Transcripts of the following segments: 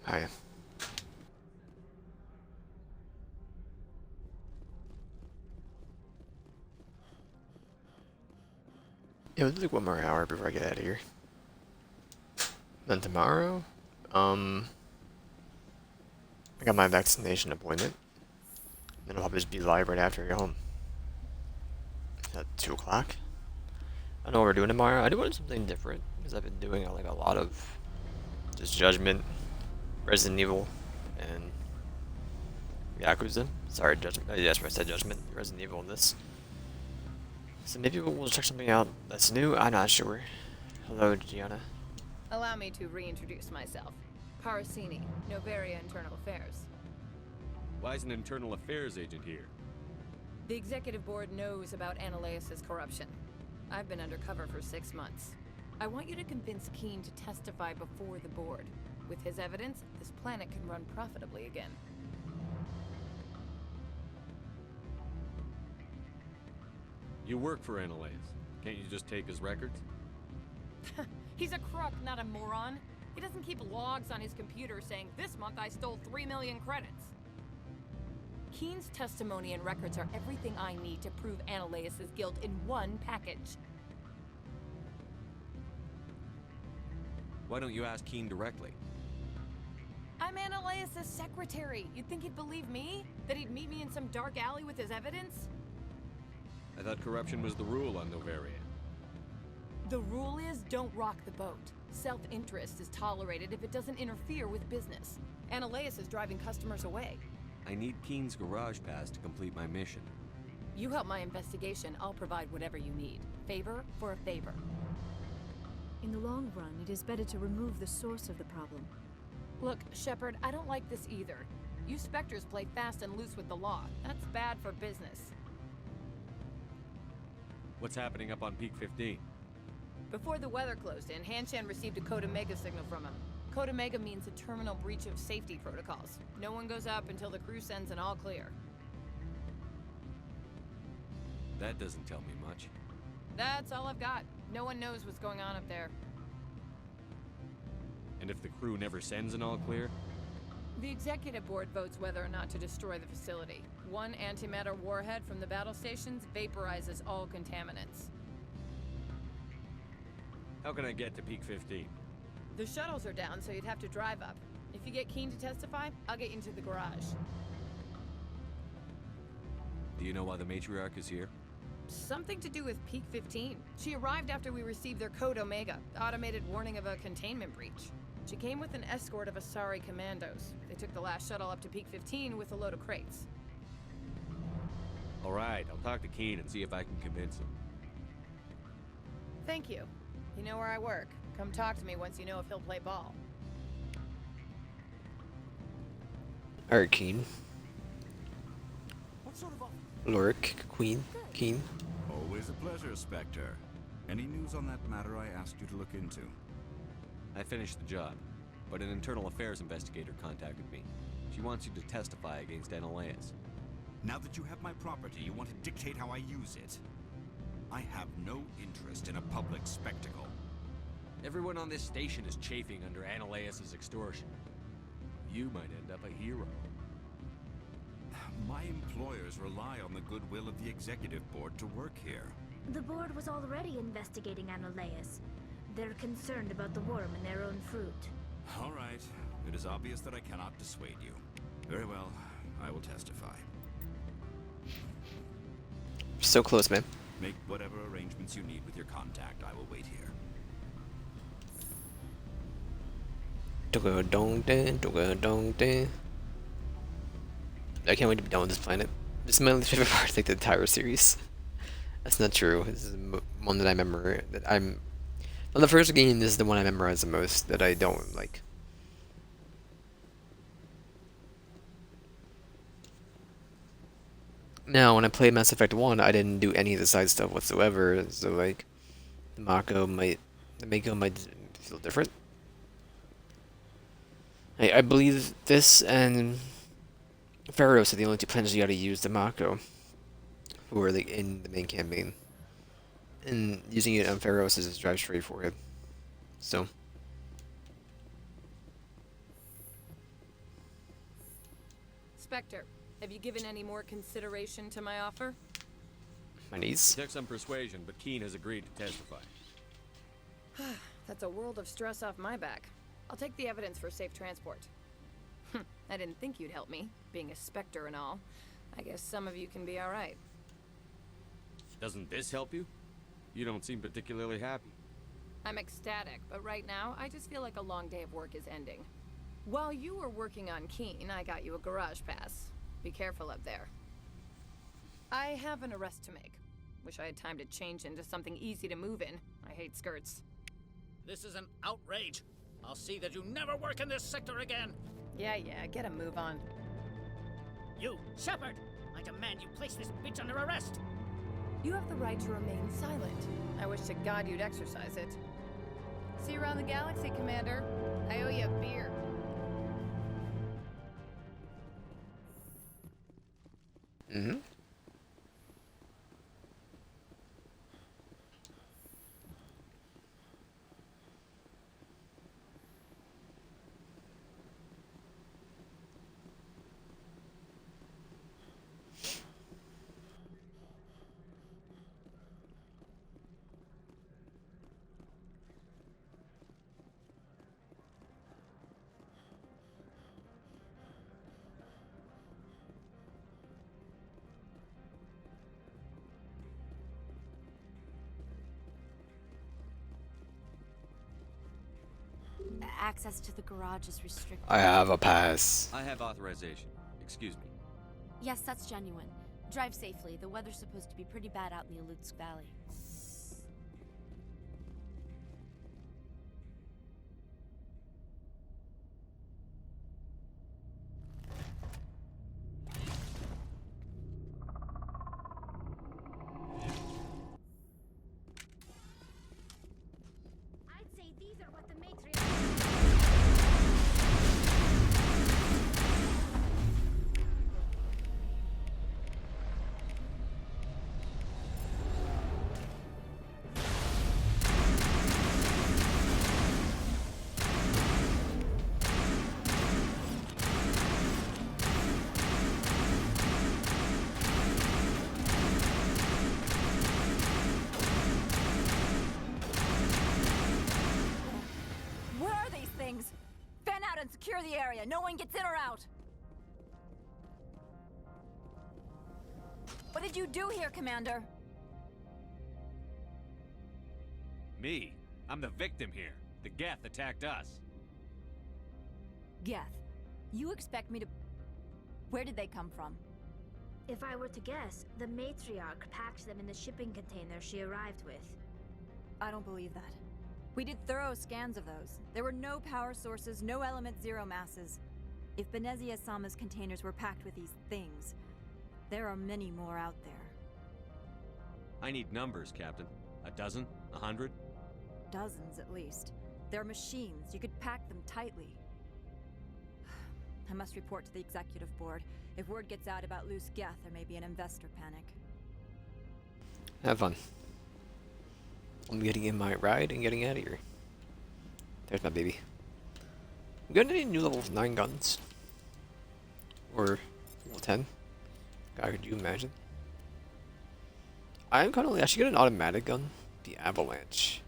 Hi. Yeah, we'll do like one more hour before I get out of here. Then tomorrow, um, I got my vaccination appointment. Then I'll probably just be live right after I get home. At 2 o'clock. I don't know what we're doing tomorrow. I do want something different because I've been doing like a lot of just Judgment, Resident Evil, and Yakuza. Sorry, Judgment. Yes, I said Judgment, Resident Evil, and this. So maybe we'll check something out that's new. I'm not sure. Hello, Gianna. Allow me to reintroduce myself. Parasini, Novaria Internal Affairs. Why is an internal affairs agent here? The executive board knows about Ananias' corruption. I've been undercover for 6 months. I want you to convince Keene to testify before the board. With his evidence, this planet can run profitably again. You work for Ananias. Can't you just take his records? He's a crook, not a moron. He doesn't keep logs on his computer saying, "This month I stole 3 million credits." Keene's testimony and records are everything I need to prove Ananias' guilt in one package. Why don't you ask Keene directly? I'm Ananias' secretary. You'd think he'd believe me? That he'd meet me in some dark alley with his evidence? I thought corruption was the rule on Novaria. The rule is, don't rock the boat. Self-interest is tolerated if it doesn't interfere with business. Ananias is driving customers away. I need Keene's garage pass to complete my mission. You help my investigation, I'll provide whatever you need. Favor for a favor. In the long run, it is better to remove the source of the problem. Look, Shepard, I don't like this either. You Spectres play fast and loose with the law. That's bad for business. What's happening up on Peak 15? Before the weather closed in, Hanshan received a Code Omega signal from him. Code Omega means a terminal breach of safety protocols. No one goes up until the crew sends an all clear. That doesn't tell me much. That's all I've got. No one knows what's going on up there. And if the crew never sends an all clear? The executive board votes whether or not to destroy the facility. One antimatter warhead from the battle stations vaporizes all contaminants. How can I get to Peak 15? The shuttles are down, so you'd have to drive up. If you get Keene to testify, I'll get you into the garage. Do you know why the matriarch is here? Something to do with Peak 15. She arrived after we received their Code Omega, automated warning of a containment breach. She came with an escort of Asari commandos. They took the last shuttle up to Peak 15 with a load of crates. Alright, I'll talk to Keene and see if I can convince him. Thank you. You know where I work. Come talk to me once you know if he'll play ball. Alright, Keen. What sort of Lorik, Queen, Keen. Always a pleasure, Spectre. Any news on that matter I asked you to look into? I finished the job, but an internal affairs investigator contacted me. She wants you to testify against Ananias. Now that you have my property, you want to dictate how I use it. I have no interest in a public spectacle. Everyone on this station is chafing under Ananias' extortion. You might end up a hero. My employers rely on the goodwill of the executive board to work here. The board was already investigating Ananias. They're concerned about the worm in their own fruit. All right. It is obvious that I cannot dissuade you. Very well. I will testify. So close, man. Make whatever arrangements you need with your contact. I will wait here. I can't wait to be done with this planet. This is my least favorite part, like the entire series. That's not true. This is the one that I remember. That I'm. On the first game, this is the one I memorize the most that I don't like. Now, when I played Mass Effect 1, I didn't do any of the side stuff whatsoever, so like, the Mako might feel different. I believe this and Pharaohs are the only two planets you gotta use the Mako, who are like in the main campaign. And using it on Pharaohs is just drive straight for it. So. Inspector, have you given any more consideration to my offer? My knees. It took some persuasion, but Keen has agreed to testify. That's a world of stress off my back. I'll take the evidence for safe transport. I didn't think you'd help me, being a Spectre and all. I guess some of you can be alright. Doesn't this help you? You don't seem particularly happy. I'm ecstatic, but right now, I just feel like a long day of work is ending. While you were working on Keen, I got you a garage pass. Be careful up there. I have an arrest to make. Wish I had time to change into something easy to move in. I hate skirts. This is an outrage. I'll see that you never work in this sector again. Yeah, get a move on. You, Shepard! I demand you place this bitch under arrest! You have the right to remain silent. I wish to God you'd exercise it. See you around the galaxy, Commander. I owe you a beer. Mm-hmm. Access to the garage is restricted. I have a pass. I have authorization. Excuse me. Yes, that's genuine. Drive safely. The weather's supposed to be pretty bad out in the Alutsk Valley. I'd say these are what the matriarch. Where are these things? Fan out and secure the area. No one gets in or out. What did you do here, Commander? Me? I'm the victim here. The Geth attacked us. Geth. You expect me to... Where did they come from? If I were to guess, the matriarch packed them in the shipping container she arrived with. I don't believe that. We did thorough scans of those. There were no power sources, no element zero masses. If Benezia-sama's containers were packed with these things, there are many more out there. I need numbers, Captain. A dozen? 100? Dozens, at least. They're machines. You could pack them tightly. I must report to the executive board. If word gets out about loose Geth, there may be an investor panic. Have fun. I'm getting in my ride and getting out of here. There's my baby. We got any new level 9 guns? Or level 10? God, could you imagine? I'm kind of... I should get an automatic gun. The Avalanche.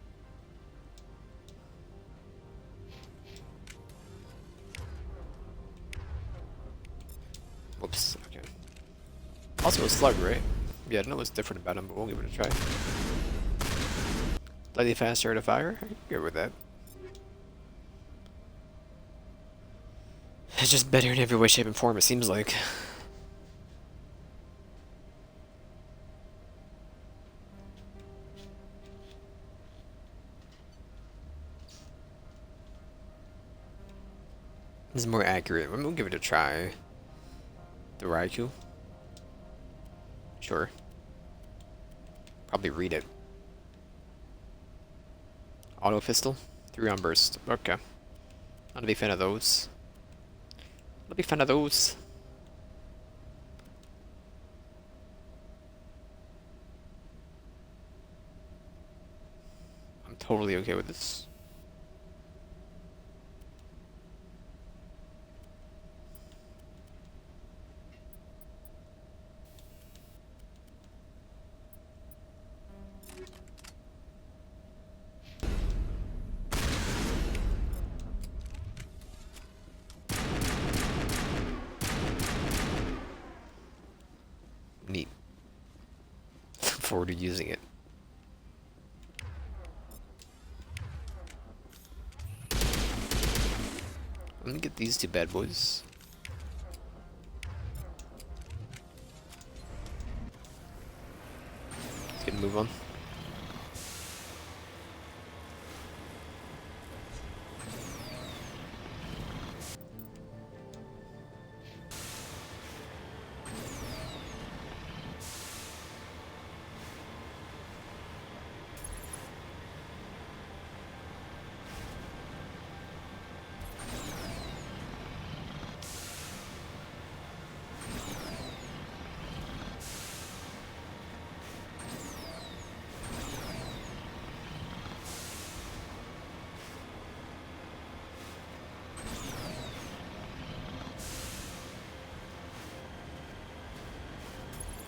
Whoops. Okay. Also a slug, right? Yeah, I don't know what's different about him, but we'll give it a try. Slightly faster to fire? I can go with that. It's just better in every way, shape, and form, it seems like. This is more accurate. We'll give it a try. The Raikou? Sure. Probably read it. Auto pistol? 3 on burst. Okay. Not a big fan of those. Not a big fan of those. I'm totally okay with this. forward to using it. Let me get these two bad boys. Let's get a move on.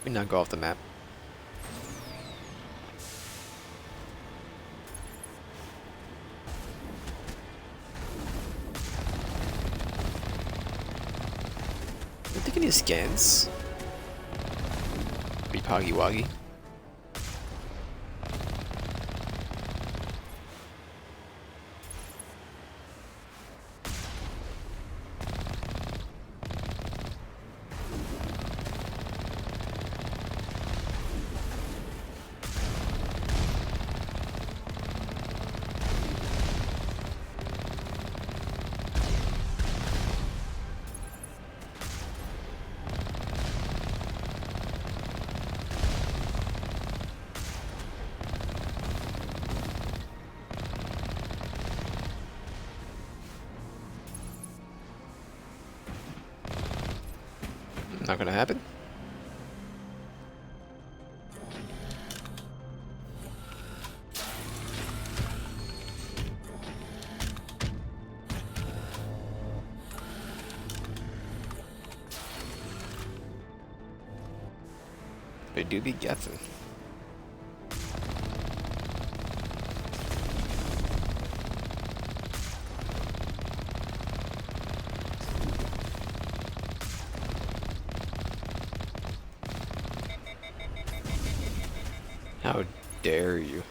Let me not go off the map. I don't think any scans. Pretty poggy woggy. Not gonna happen. They do be guessing. How dare you?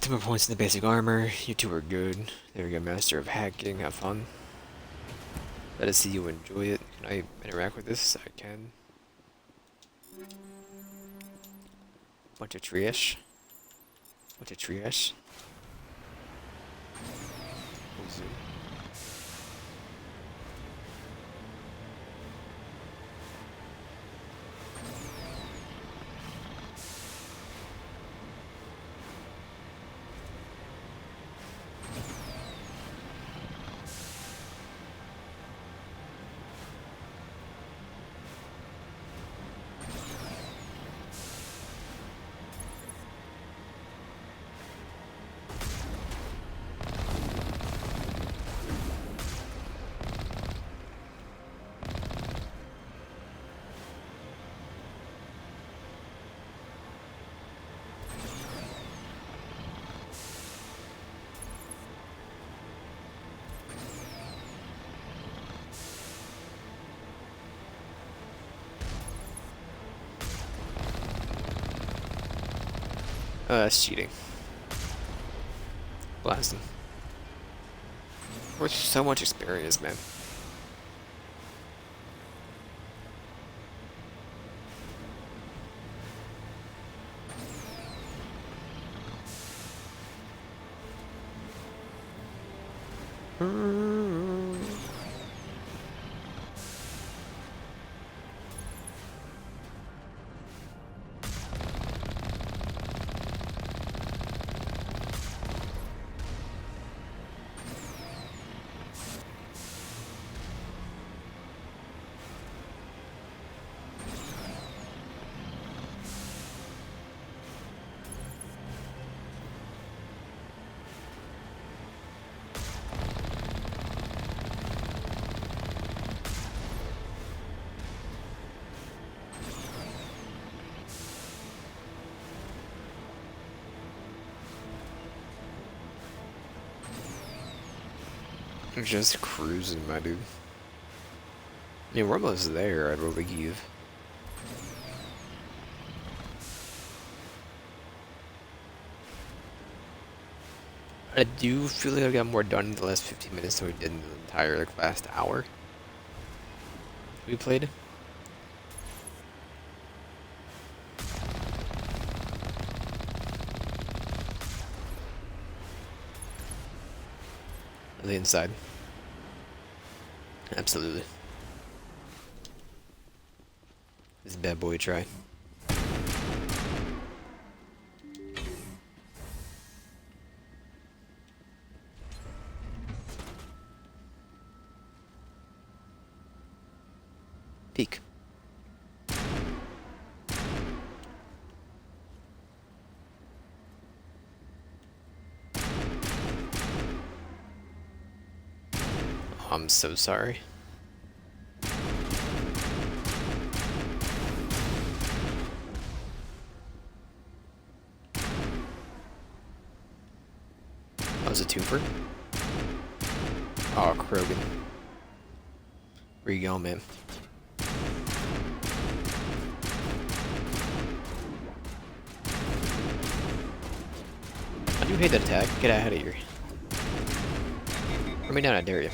More points in the basic armor. You two are good. There we go, master of hacking. Have fun. Let us see you enjoy it. Can I interact with this? I can. Bunch of trash. Bunch of trash. Zoom. That's cheating. Blast him. We're so much experience, man. I'm just cruising, my dude. I mean, we're almost there, I believe. I do feel like I got more done in the last 15 minutes than we did in the entire like last hour we played. On the inside. Absolutely. This bad boy try. Peek. Oh, I'm so sorry. That was a twofer. Oh, Krogan. Where you going, man? I do hate that attack. Get out of here. Put me down, I dare you.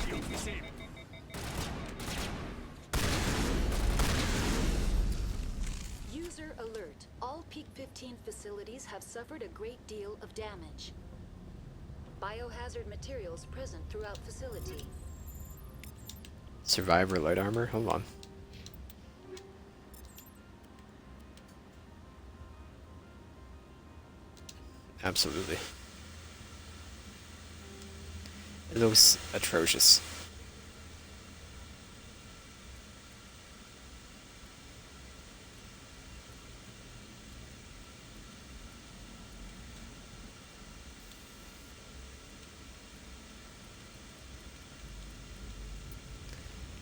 User alert. All Peak 15 facilities have suffered a great deal of damage. Biohazard materials present throughout facility. Survivor light armor? Hold on. Absolutely. It looks atrocious.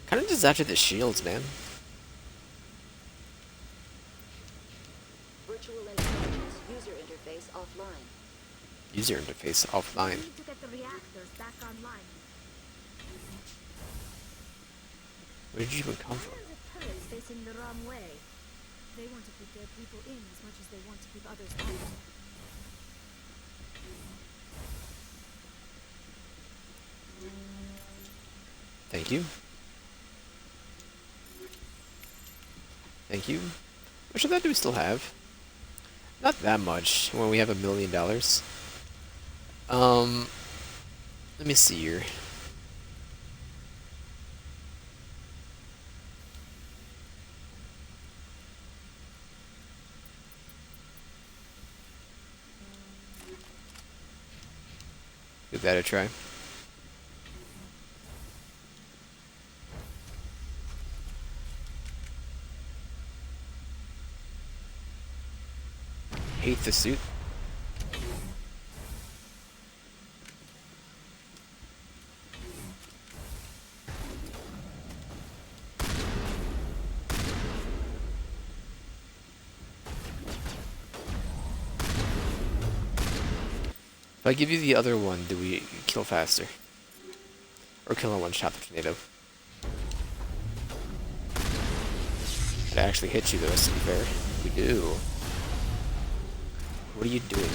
Kind of just after the shields, man. Virtual intelligence user interface offline. User interface We offline. need to get the reactors back online. Where did you even come from? Why are the turrets facing the wrong way? They want to keep their people in as much as they want to keep others out. Thank you. Thank you. How much of that do we still have? Not that much when we have $1 million. Let me see here. Give that a try. Hate the suit. If I give you the other one, do we kill faster? Or kill in one shot the tornado? It actually hit you though, to be fair. We do. What are you doing?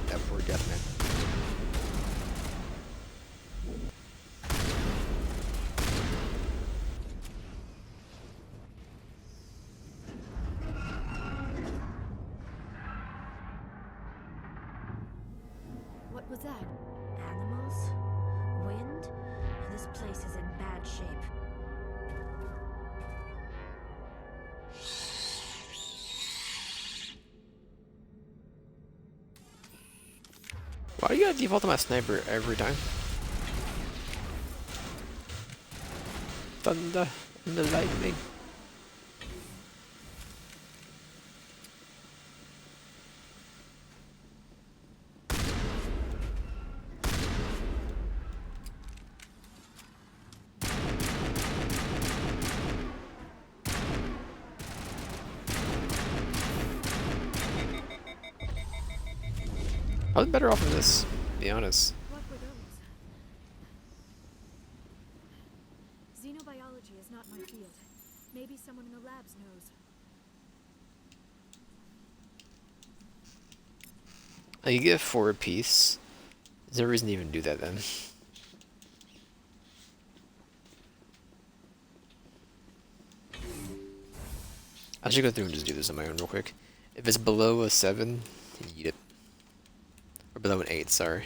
That poor death man. What was that? Animals? Wind? This place is in bad shape. Why do you gotta default to my sniper every time? Thunder and the lightning. I was better off of this, to be honest. What were those? Like, you get 4 apiece. There's no reason to even do that then. I should go through and just do this on my own real quick. If it's below a 7, eat it. Or below an 8, sorry.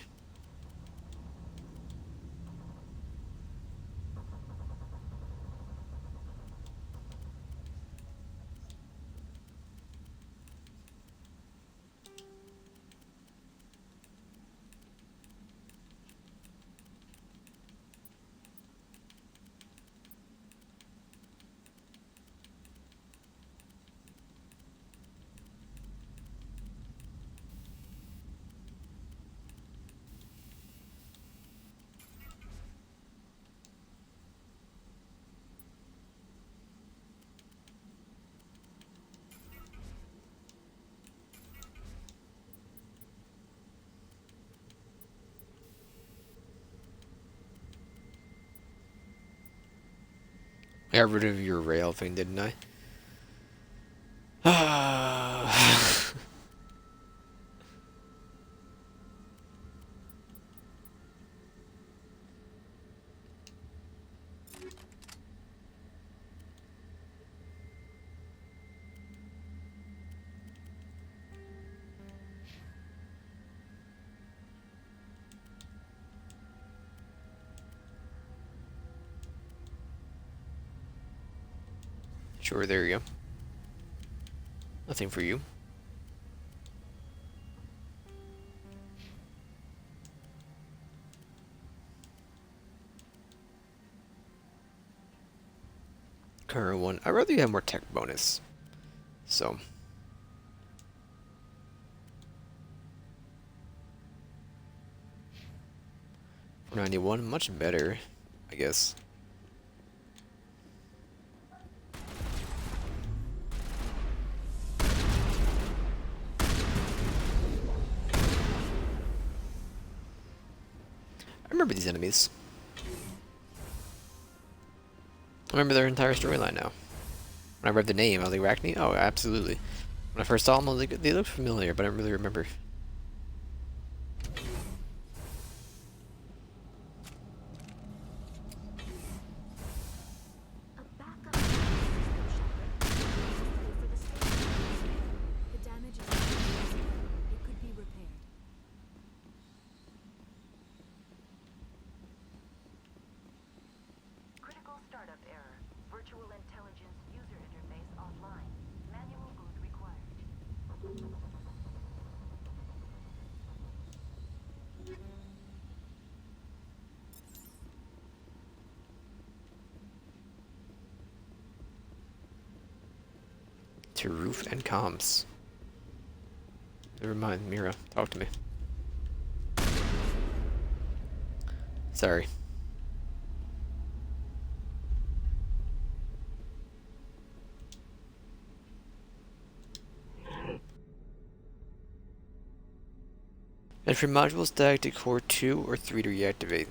I got rid of your rail thing, didn't I? Sure, there you go. Nothing for you. Current one. I'd rather you have more tech bonus. So. 491, much better, I guess. I remember these enemies. I remember their entire storyline now. When I read the name, I was like, Arachne? Oh, absolutely. When I first saw them, I was like, they look familiar, but I don't really remember. A backup system, Shepard. For the station. The damage is irreversible. It could be repaired. Critical startup error. Virtual intelligence user interface offline. Manual boot required. To roof and comms. Never mind, Mira. Talk to me. Sorry. Entry module stack to core 2 or 3 to reactivate.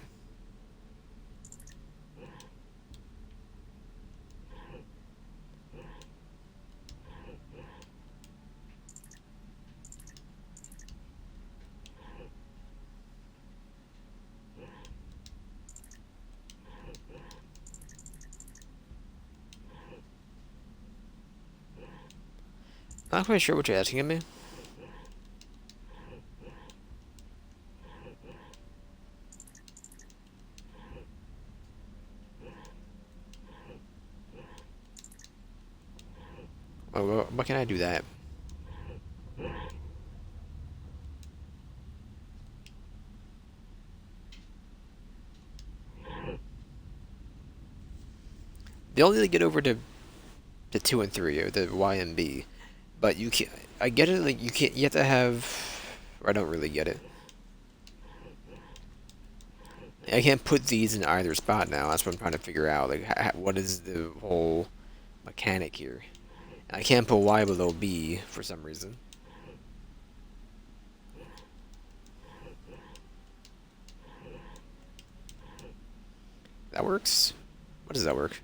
Not quite sure what you're asking of me. Oh, why can't I do that? They only get over to 2 and 3, or the Y and B. But you can't. I get it. Like, you can't. You have to have. Or I don't really get it. I can't put these in either spot now. That's what I'm trying to figure out. Like, what is the whole mechanic here? And I can't put Y below B for some reason. That works. What does that work?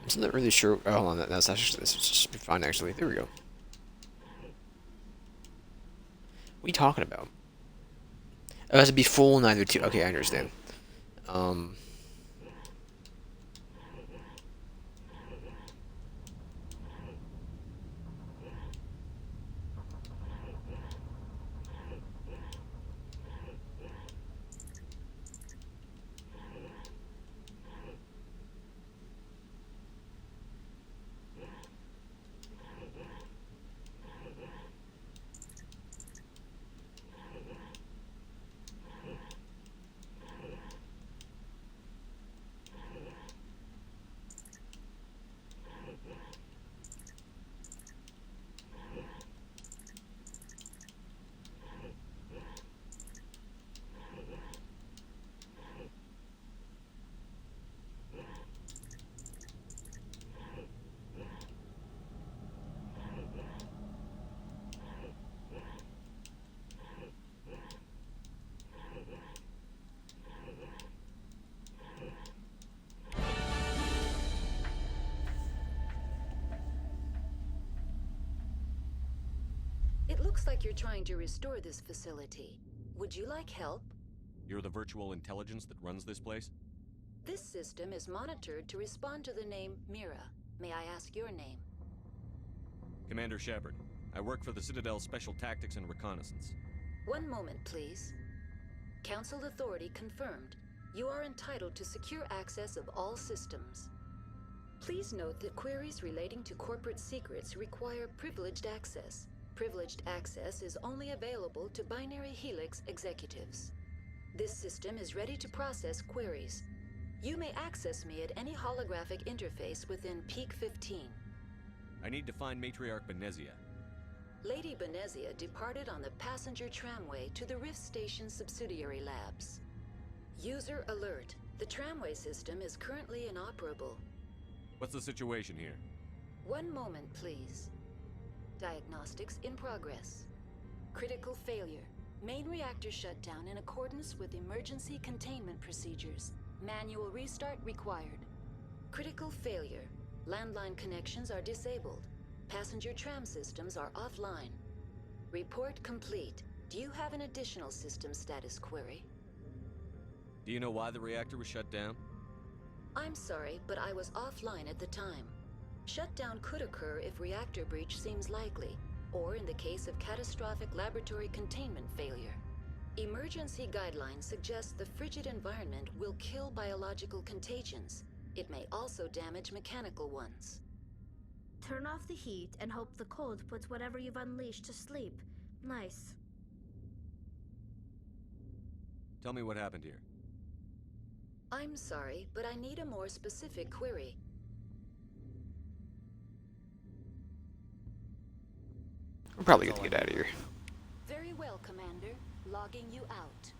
I'm still not really sure. Oh, hold on, that's actually, this should be fine actually. There we go. What are you talking about? Oh, it has to be full neither two. Okay, I understand. It looks like you're trying to restore this facility. Would you like help? You're the virtual intelligence that runs this place? This system is monitored to respond to the name Mira. May I ask your name? Commander Shepard. I work for the Citadel's Special Tactics and Reconnaissance. One moment, please. Council authority confirmed. You are entitled to secure access of all systems. Please note that queries relating to corporate secrets require privileged access. Privileged access is only available to Binary Helix executives. This system is ready to process queries. You may access me at any holographic interface within Peak 15. I need to find Matriarch Benezia. Lady Benezia departed on the passenger tramway to the Rift Station subsidiary labs. User alert. The tramway system is currently inoperable. What's the situation here? One moment, please. Diagnostics in progress. Critical failure. Main reactor shut down in accordance with emergency containment procedures. Manual restart required. Critical failure. Landline connections are disabled. Passenger tram systems are offline. Report complete. Do you have an additional system status query? Do you know why the reactor was shut down? I'm sorry, but I was offline at the time. Shutdown could occur if reactor breach seems likely, or in the case of catastrophic laboratory containment failure. Emergency guidelines suggest the frigid environment will kill biological contagions. It may also damage mechanical ones. Turn off the heat and hope the cold puts whatever you've unleashed to sleep. Nice. Tell me what happened here. I'm sorry, but I need a more specific query. We're probably good to get out of here. Very well, Commander. Logging you out.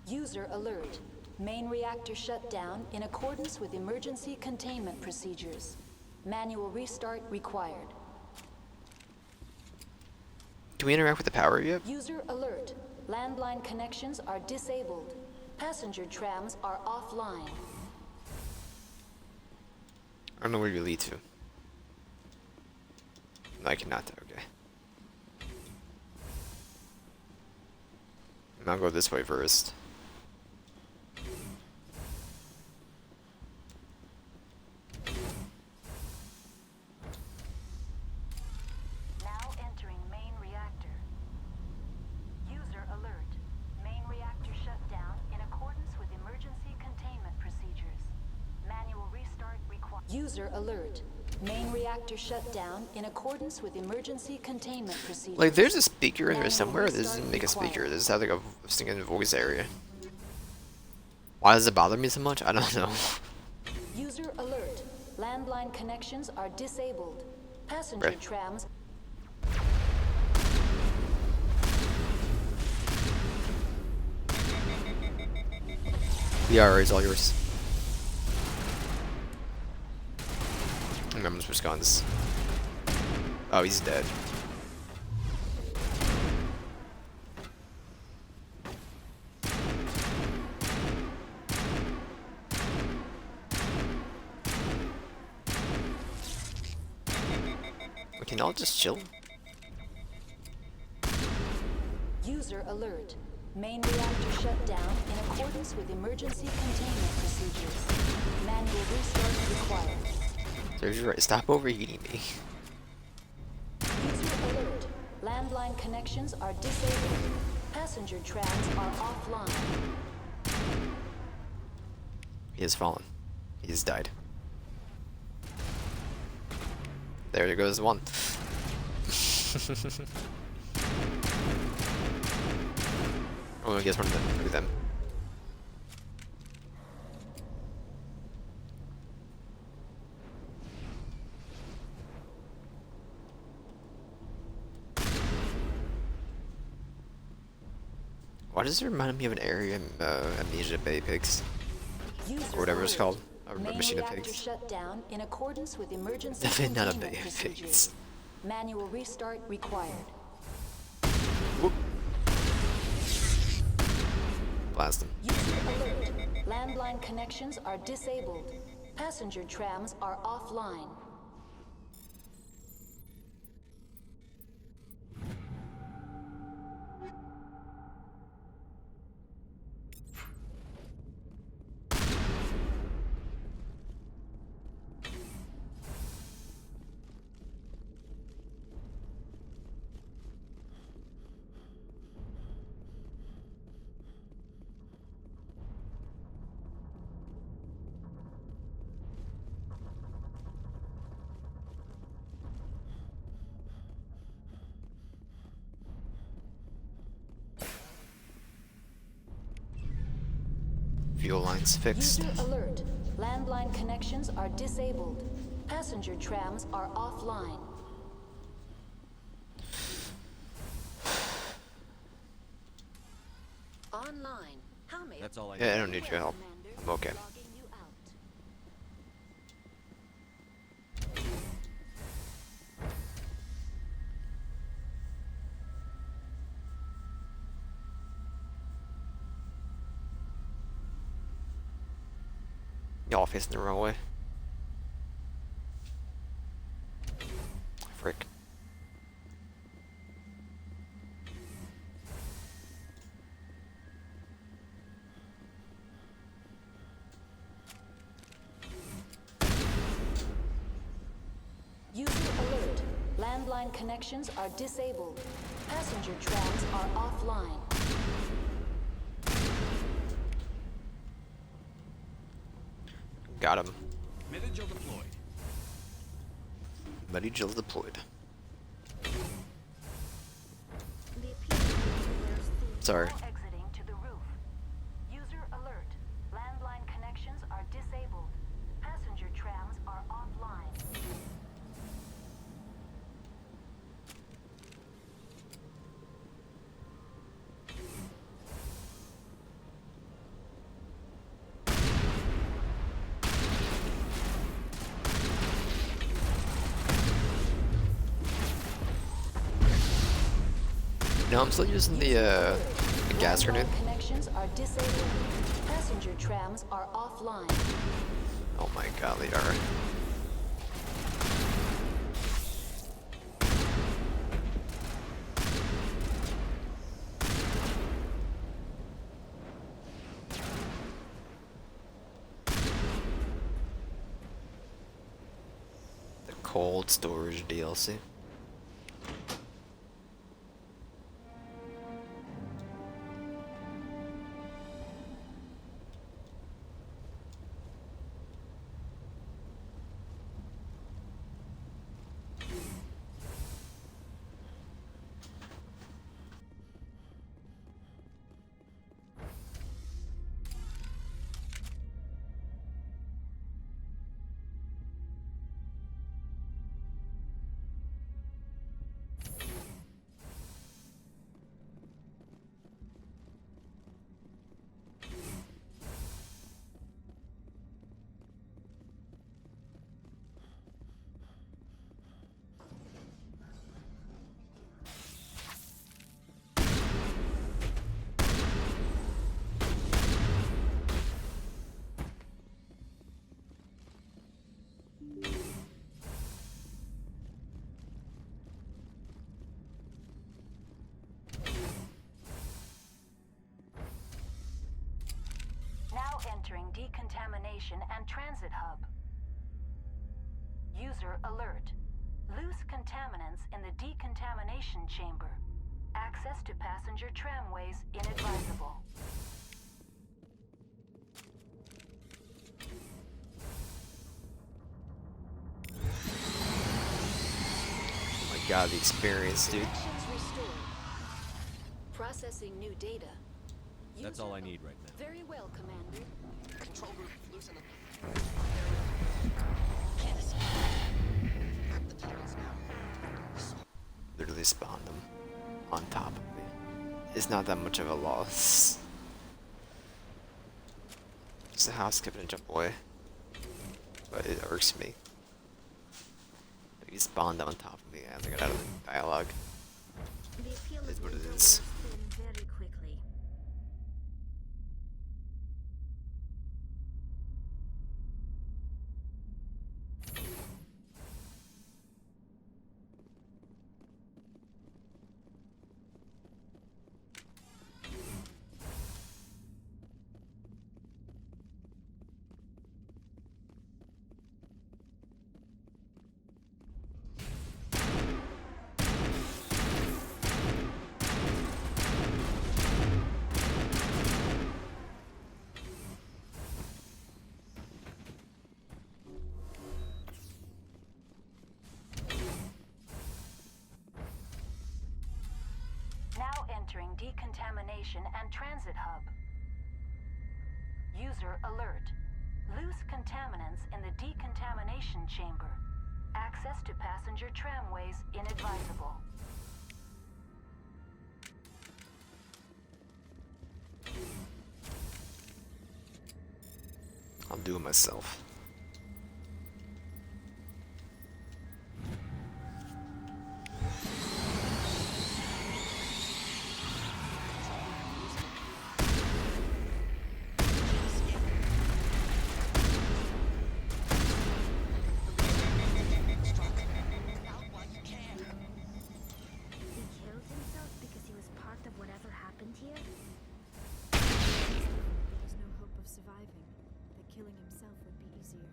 User alert. Main reactor shut down in accordance with emergency containment procedures. Manual restart required. Do we interact with the power yet? User alert. Landline connections are disabled. Passenger trams are offline. I don't know where you lead to. No, I cannot. Okay. I'll go this way first. Now entering main reactor. User alert. Main reactor shut down in accordance with emergency containment procedures. Manual restart required. User alert. Main reactor shut down in accordance with emergency containment procedures. Like, there's a speaker in there somewhere. This doesn't make a speaker. This has like a singing voice area. Why does it bother me so much? I don't know. User alert. Landline connections are disabled. Passenger Right. trams. The RA is all yours. I'm just Wisconsin. Oh, he's dead. Can y'all just chill? User alert. Main reactor shut down in accordance with emergency containment procedures. Manual restart required. Serves you right. Stop overheating me. User alert. Landline connections are disabled. Passenger trams are offline. He has fallen. He has died. There goes one. Oh, I guess one of them. Look at them. Why does it remind me of an area in Amnesia Bay Pigs? Or whatever it's called. A machine of pigs. Shut down in accordance with emergency Definitely not a containment Bay of procedures. Pigs. Manual restart required. Whoop. Blast them. User alert. Landline connections are disabled. Passenger trams are offline. Fuel lines fixed. User alert. Landline connections are disabled. Passenger trams are offline. Online. How may That's all I Yeah, I need. don't need your help. I'm okay. logging you out. Y'all facing the wrong way. Frick. User alert. Landline connections are disabled. Passenger trams are offline. Got him. Medical deployed. Buddy Jill deployed. Sorry. Exiting to the roof. User alert. Landline connections are disabled. Passenger trams are offline. No, I'm still using the gas grenade. Landline connections are disabled. Passenger trams are offline. Oh my god, they are. The cold storage DLC. decontamination and transit hub. User alert. Loose contaminants in the decontamination chamber. Access to passenger tramways inadvisable. Oh my god, the experience, dude. Connections restored. Processing new data. That's all I need right now. Very well, Commander. Control group, loosen them. Literally spawned them on top of me. It's not that much of a loss. Just a house skipping and jump away. But it irks me. He spawned them on top of me and they got out of the dialogue. The appeal Is of what it Winter is. wears thin very quickly. Now entering decontamination and transit hub. User alert. Loose contaminants in the decontamination chamber. Access to passenger tramways inadvisable. I'll do it myself. He killed himself because he was part of whatever happened here? There was no hope of surviving. That killing himself would be easier.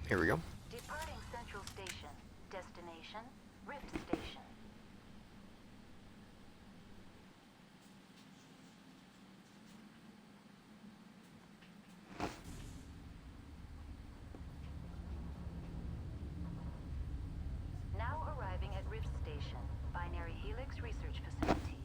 Here we go. Departing Central Station. Destination, Rift Station. Now arriving at Rift Station, Binary Helix Research Facility.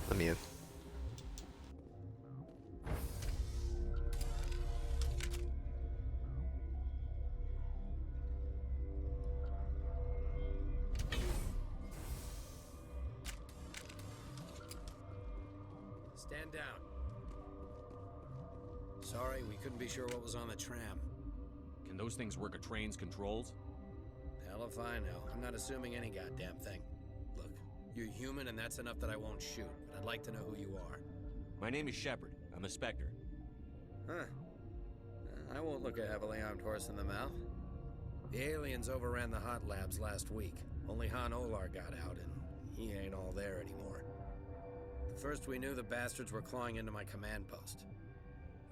Let me in. Stand down. Sorry, we couldn't be sure what was on the tram. Can those things work a train's controls? Hell if I know. I'm not assuming any goddamn thing. Look, you're human and that's enough that I won't shoot, but I'd like to know who you are. My name is Shepard. I'm a Spectre. Huh. I won't look a heavily armed horse in the mouth. The aliens overran the hot labs last week. Only Han Olar got out, and he ain't all there anymore. First we knew the bastards were clawing into my command post.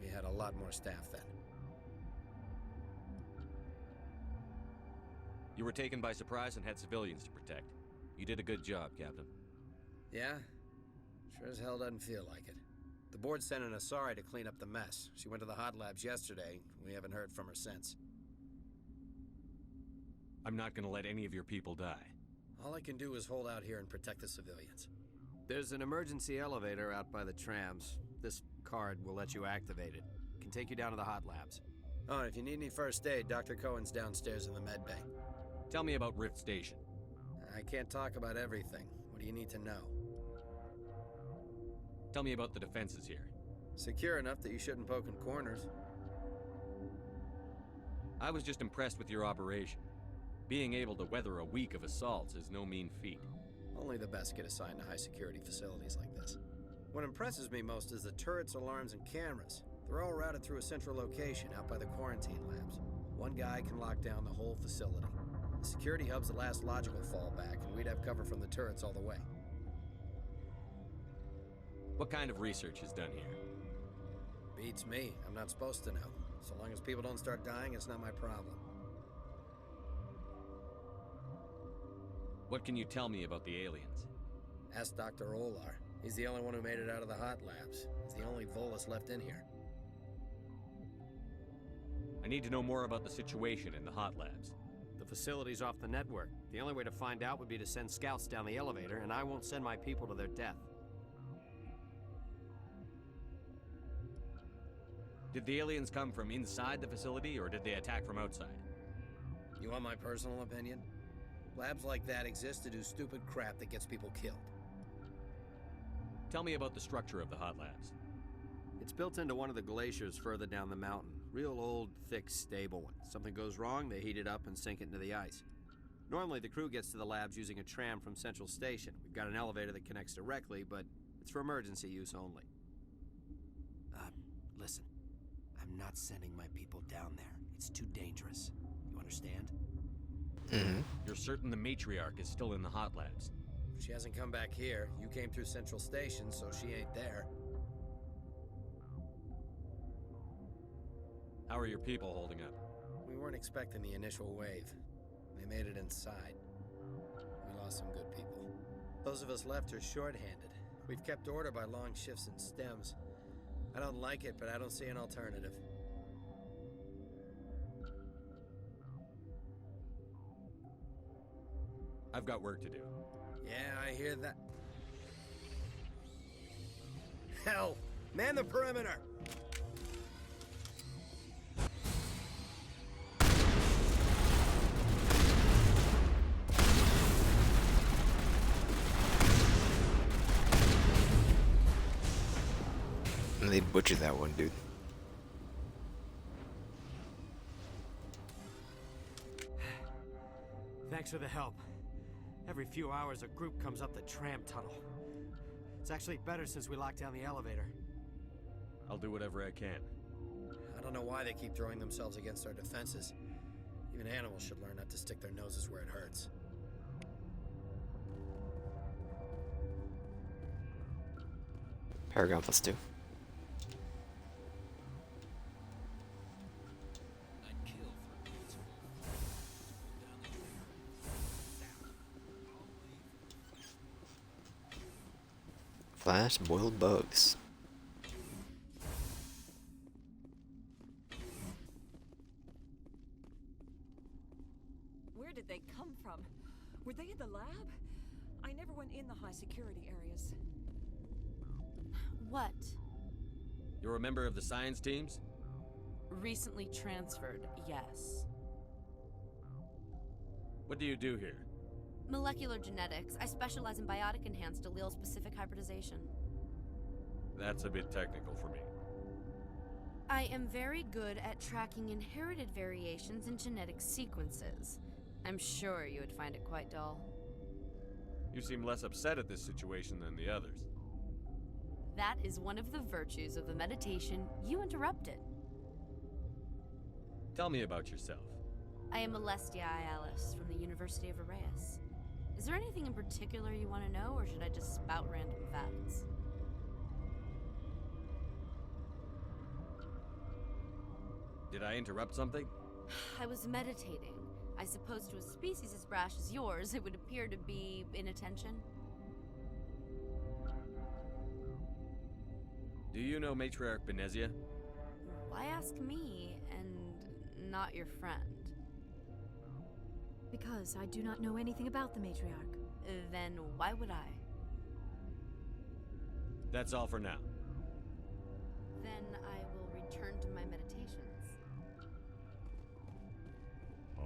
We had a lot more staff then. You were taken by surprise and had civilians to protect. You did a good job, Captain. Yeah? Sure as hell doesn't feel like it. The board sent an Asari to clean up the mess. She went to the hot labs yesterday. We haven't heard from her since. I'm not gonna let any of your people die. All I can do is hold out here and protect the civilians. There's an emergency elevator out by the trams. This card will let you activate it. It can take you down to the hot labs. Oh, and if you need any first aid, Dr. Cohen's downstairs in the med bay. Tell me about Rift Station. I can't talk about everything. What do you need to know? Tell me about the defenses here. Secure enough that you shouldn't poke in corners. I was just impressed with your operation. Being able to weather a week of assaults is no mean feat. Only the best get assigned to high-security facilities like this. What impresses me most is the turrets, alarms, and cameras. They're all routed through a central location out by the quarantine labs. One guy can lock down the whole facility. The security hub's the last logical fallback, and we'd have cover from the turrets all the way. What kind of research is done here? Beats me. I'm not supposed to know. So long as people don't start dying, it's not my problem. What can you tell me about the aliens? Ask Dr. Olar. He's the only one who made it out of the hot labs. He's the only Volus left in here. I need to know more about the situation in the hot labs. The facility's off the network. The only way to find out would be to send scouts down the elevator, and I won't send my people to their death. Did the aliens come from inside the facility, or did they attack from outside? You want my personal opinion? Labs like that exist to do stupid crap that gets people killed. Tell me about the structure of the hot labs. It's built into one of the glaciers further down the mountain. Real old, thick, stable one. Something goes wrong, they heat it up and sink it into the ice. Normally, the crew gets to the labs using a tram from Central Station. We've got an elevator that connects directly, but it's for emergency use only. Listen. I'm not sending my people down there. It's too dangerous. You understand? Mm-hmm. You're certain the matriarch is still in the hot labs? She hasn't come back here. You came through Central Station, so she ain't there. How are your people holding up? We weren't expecting the initial wave. They made it inside. We lost some good people. Those of us left are short-handed. We've kept order by long shifts and stems. I don't like it, but I don't see an alternative. I've got work to do. Yeah, I hear that. Hell! Man the perimeter! They butchered that one, dude. Thanks for the help. Every few hours, a group comes up the tram tunnel. It's actually better since we locked down the elevator. I'll do whatever I can. I don't know why they keep throwing themselves against our defenses. Even animals should learn not to stick their noses where it hurts. Paragon +2. Flash boiled bugs. Where did they come from? Were they in the lab? I never went in the high security areas. What? You're a member of the science teams? Recently transferred, yes. What do you do here? Molecular genetics. I specialize in biotic-enhanced allele-specific hybridization. That's a bit technical for me. I am very good at tracking inherited variations in genetic sequences. I'm sure you would find it quite dull. You seem less upset at this situation than the others. That is one of the virtues of the meditation you interrupted. Tell me about yourself. I am Alestia Alice from the University of Arraeus. Is there anything in particular you want to know, or should I just spout random facts? Did I interrupt something? I was meditating. I suppose to a species as brash as yours, it would appear to be inattention. Do you know Matriarch Benezia? Why ask me and not your friend? Because I do not know anything about the matriarch. Then why would I? That's all for now. Then I will return to my meditations.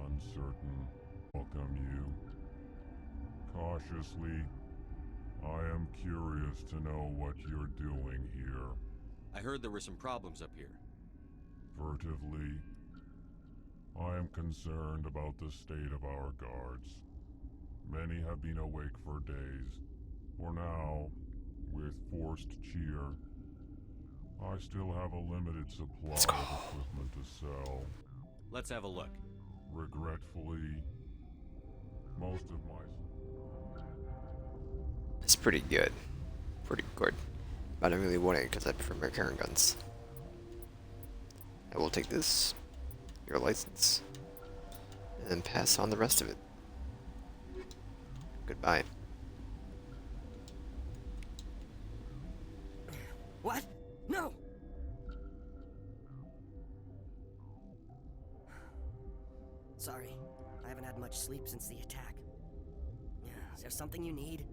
Uncertain, welcome you. Cautiously, I am curious to know what you're doing here. I heard there were some problems up here. Furtively, I am concerned about the state of our guards. Many have been awake for days. For now, with forced cheer, I still have a limited supply of equipment to sell. Let's have a look. Regretfully, most of my... It's pretty good. Pretty good. But I don't really want it because I prefer my current guns. I will take this, your license, and then pass on the rest of it. Goodbye. What? No! Sorry, I haven't had much sleep since the attack. Yeah, is there something you need?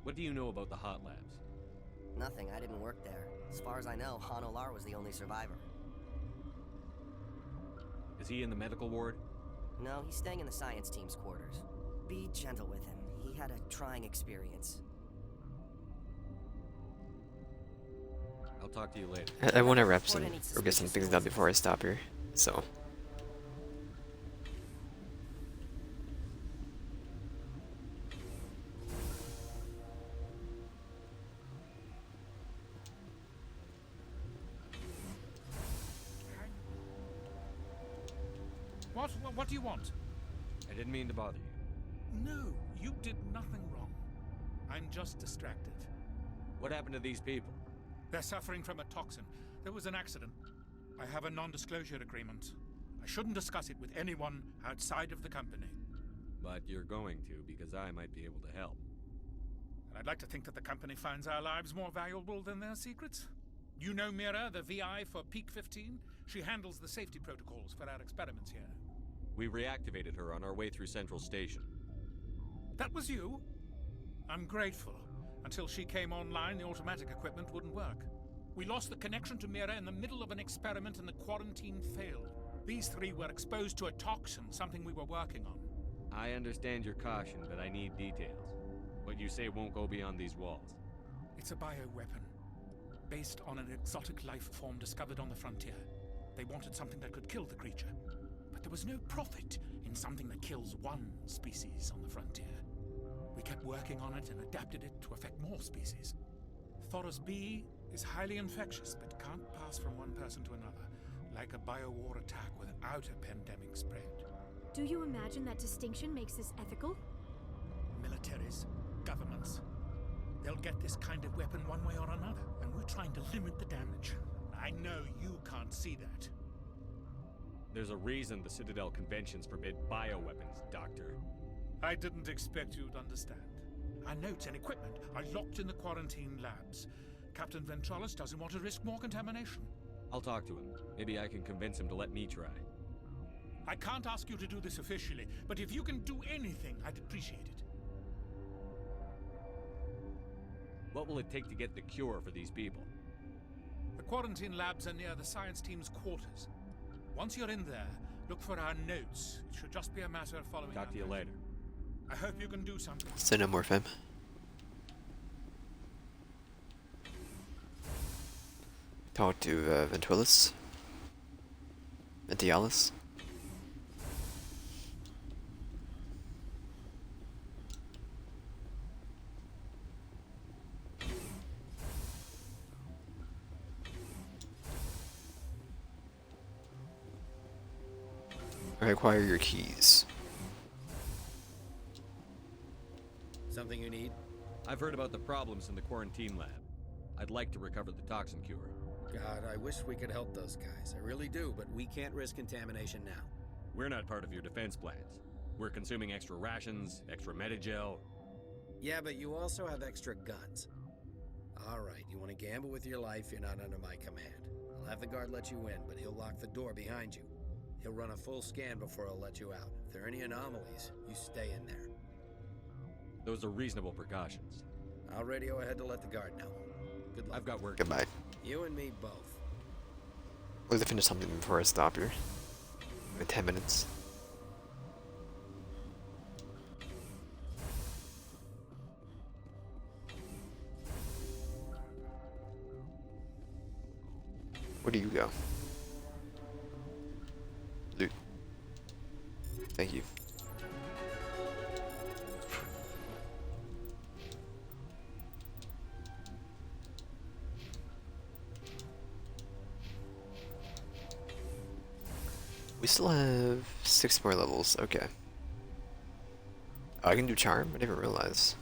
What do you know about the hot labs? Nothing, I didn't work there. As far as I know, Han Olar was the only survivor. Is he in the medical ward? No, he's staying in the science team's quarters. Be gentle with him. He had a trying experience. I'll talk to you later. I want to wrap some or get some things done before I stop here. So. What do you want? I didn't mean to bother you. No, you did nothing wrong. I'm just distracted. What happened to these people? They're suffering from a toxin. There was an accident. I have a non-disclosure agreement. I shouldn't discuss it with anyone outside of the company. But you're going to, because I might be able to help. And I'd like to think that the company finds our lives more valuable than their secrets. You know Mira, the VI for Peak 15? She handles the safety protocols for our experiments here. We reactivated her on our way through Central Station. That was you? I'm grateful. Until she came online, the automatic equipment wouldn't work. We lost the connection to Mira in the middle of an experiment and the quarantine failed. These three were exposed to a toxin, something we were working on. I understand your caution, but I need details. What you say won't go beyond these walls. It's a bioweapon, based on an exotic life form discovered on the frontier. They wanted something that could kill the creature. But there was no profit in something that kills one species on the frontier. We kept working on it and adapted it to affect more species. Thoros B is highly infectious, but can't pass from one person to another, like a biowar attack without a pandemic spread. Do you imagine that distinction makes this ethical? Militaries, governments, they'll get this kind of weapon one way or another, and we're trying to limit the damage. I know you can't see that. There's a reason the Citadel conventions forbid bioweapons, Doctor. I didn't expect you'd understand. Our notes and equipment are locked in the quarantine labs. Captain Ventralis doesn't want to risk more contamination. I'll talk to him. Maybe I can convince him to let me try. I can't ask you to do this officially, but if you can do anything, I'd appreciate it. What will it take to get the cure for these people? The quarantine labs are near the science team's quarters. Once you're in there, look for our notes. It should just be a matter of following. Talk to you later. I hope you can do something. Say no more, fam. Talk to Ventrilis. Ventialis. I require your keys. Something you need? I've heard about the problems in the quarantine lab. I'd like to recover the toxin cure. God, I wish we could help those guys. I really do, but we can't risk contamination now. We're not part of your defense plans. We're consuming extra rations, extra Medigel. Yeah, but you also have extra guns. Alright, you want to gamble with your life, you're not under my command. I'll have the guard let you in, but he'll lock the door behind you. He'll run a full scan before he'll let you out. If there are any anomalies, you stay in there. Those are reasonable precautions. I'll radio ahead to let the guard know. Good luck. I've got work. Goodbye. You and me both. We'll have to finish something before I stop here. In 10 minutes. Where do you go? Loot. Thank you. We still have 6 more levels. Okay. Oh, I can do charm? I didn't realize.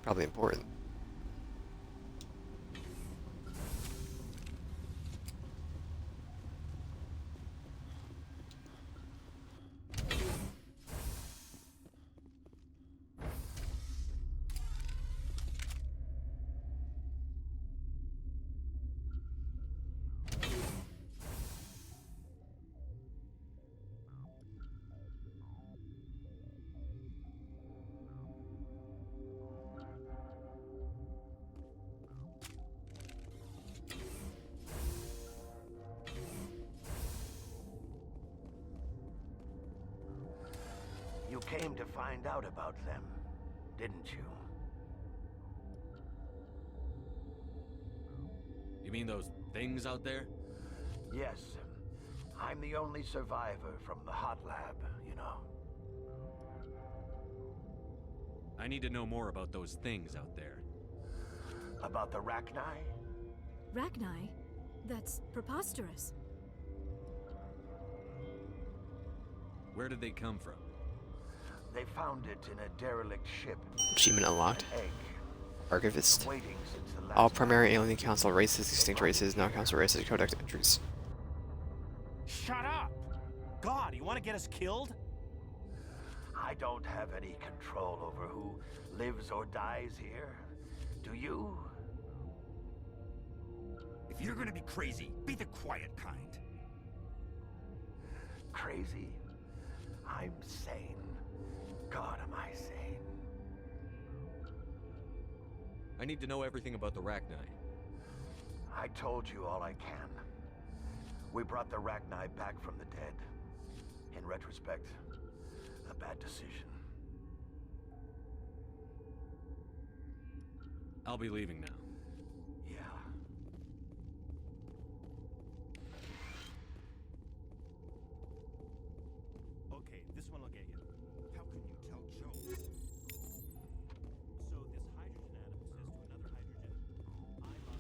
Probably important. You came to find out about them, didn't you? You mean those things out there? Yes. I'm the only survivor from the hot lab, you know. I need to know more about those things out there. About the Rachni? Rachni? That's preposterous. Where did they come from? They found it in a derelict ship. Achievement unlocked. An egg. Archivist. Waiting since the last All primary alien council races, extinct races, non-council races, codex entries. Shut up! God, you want to get us killed? I don't have any control over who lives or dies here. Do you? If you're gonna be crazy, be the quiet kind. Crazy? I'm sane. God, am I sane? I need to know everything about the Rachni. I told you all I can. We brought the Rachni back from the dead. In retrospect, a bad decision. I'll be leaving now. Yeah. Okay, this one will get you. How can you tell jokes? So this hydrogen atom says to another hydrogen,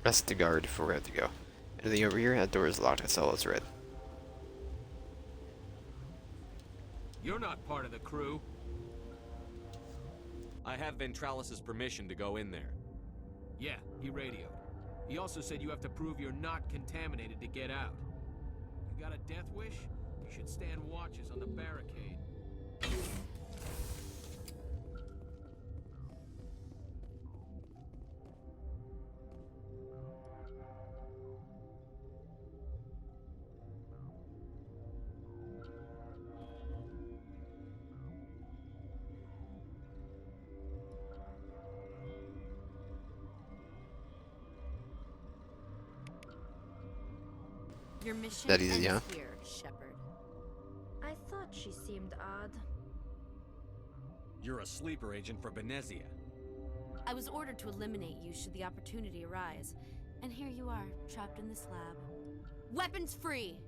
Rest the guard before we have to go. Anything over here? That door is locked. That's all it's red. You're not part of the crew. I have Ventralis's permission to go in there. Yeah, he radioed. He also said you have to prove you're not contaminated to get out. You got a death wish? You should stand watches on the barricade. Your mission That easy, ends huh? here, Shepard. I thought she seemed odd. You're a sleeper agent for Benezia. I was ordered to eliminate you should the opportunity arise. And here you are, trapped in this lab. Weapons free!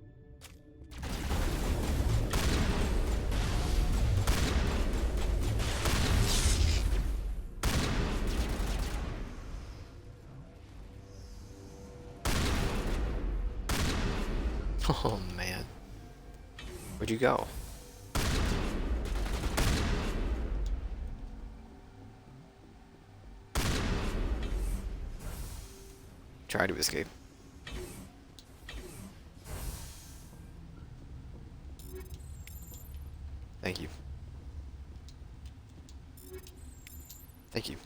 Oh man. Where'd you go? Try to escape. Thank you. Thank you.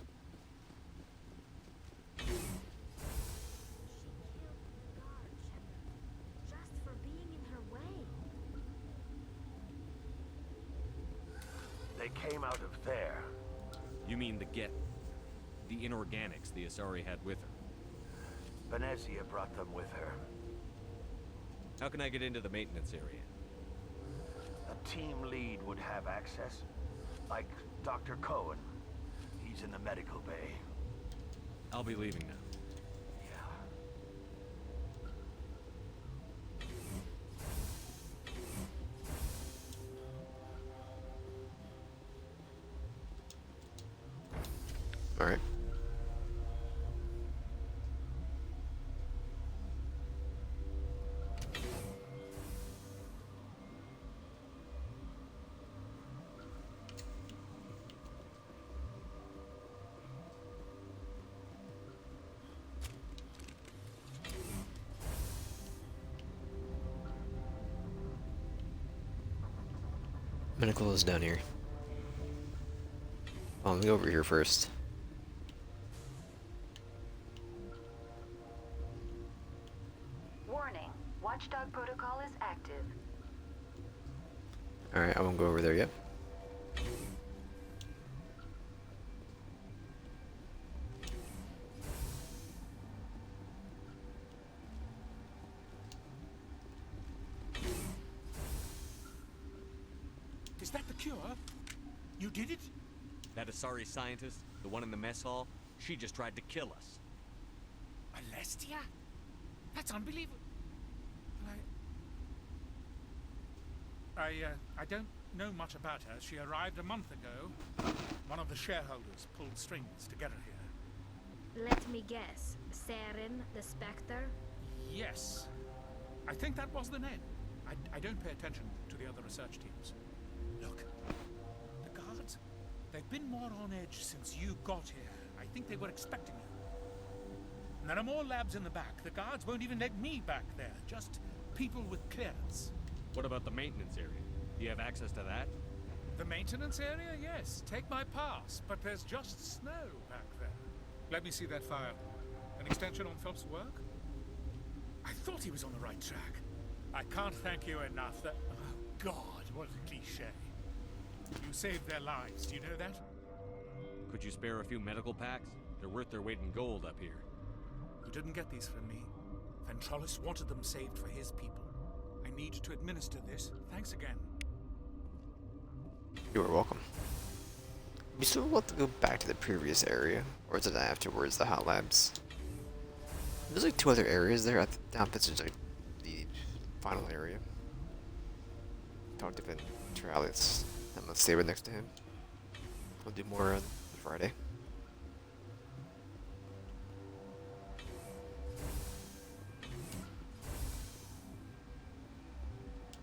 Just for being in her way. They came out of there. You mean the inorganics the Asari had with her? Venezia brought them with her. How can I get into the maintenance area? A team lead would have access. Like Dr. Cohen. He's in the medical bay. I'll be leaving now. All right. Medical is down here. Let me go over here first. Warning. Watchdog protocol is active. Alright, I won't go over there yet. Is that the cure? You did it? That Asari scientist, the one in the mess hall, she just tried to kill us. Alestia? That's unbelievable. I don't know much about her. She arrived a month ago. One of the shareholders pulled strings to get her here. Let me guess. Saren, the Spectre? Yes. I think that was the name. I don't pay attention to the other research teams. Look, the guards, they've been more on edge since you got here. I think they were expecting you. And there are more labs in the back. The guards won't even let me back there. Just people with clearance. What about the maintenance area? Do you have access to that? The maintenance area? Yes. Take my pass. But there's just snow back there. Let me see that file. An extension on Phelps' work? I thought he was on the right track. I can't thank you enough. That... Oh, God, what a cliche. You saved their lives. Do you know that? Could you spare a few medical packs? They're worth their weight in gold up here. You didn't get these from me. Ventrolis wanted them saved for his people. I need to administer this. Thanks again. You are welcome. We still want to go back to the previous area, or is it afterwards, the hot labs? There's like 2 other areas there. I doubt this is like the final area. Talk to Ventralis. I'm gonna stay right next to him. We'll do more on Friday.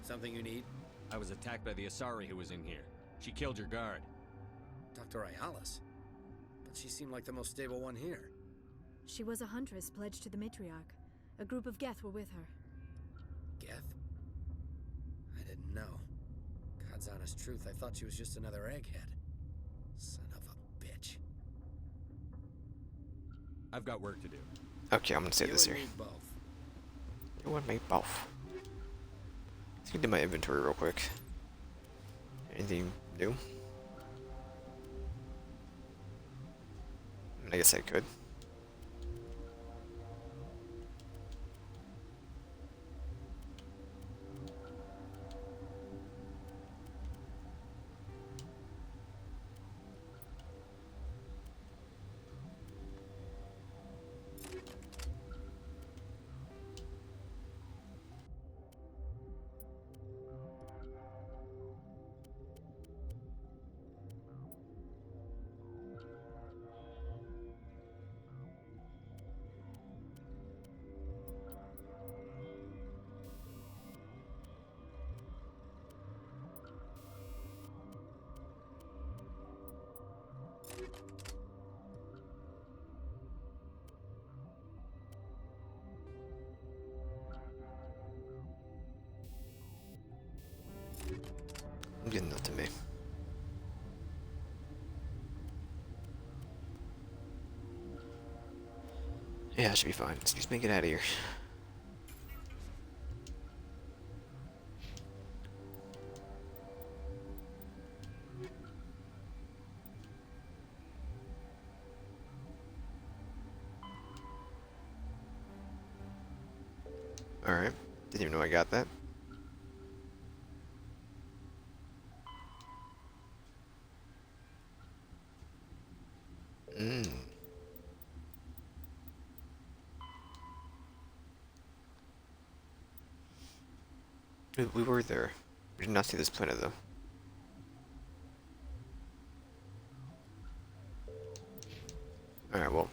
Something you need? I was attacked by the Asari who was in here. She killed your guard. Dr. Ayalis? But she seemed like the most stable one here. She was a huntress pledged to the matriarch. A group of Geth were with her. Geth? I didn't know. God's honest truth, I thought she was just another egghead. Son of a bitch. I've got work to do. Okay, I'm gonna save this here. Both. You want me both? Let's get to my inventory real quick. Anything new? I guess I could. Good enough to me. Yeah, it should be fine. Excuse me, get out of here. Alright. Didn't even know I got that. Mmm. We were there. We did not see this planet, though. Alright, well,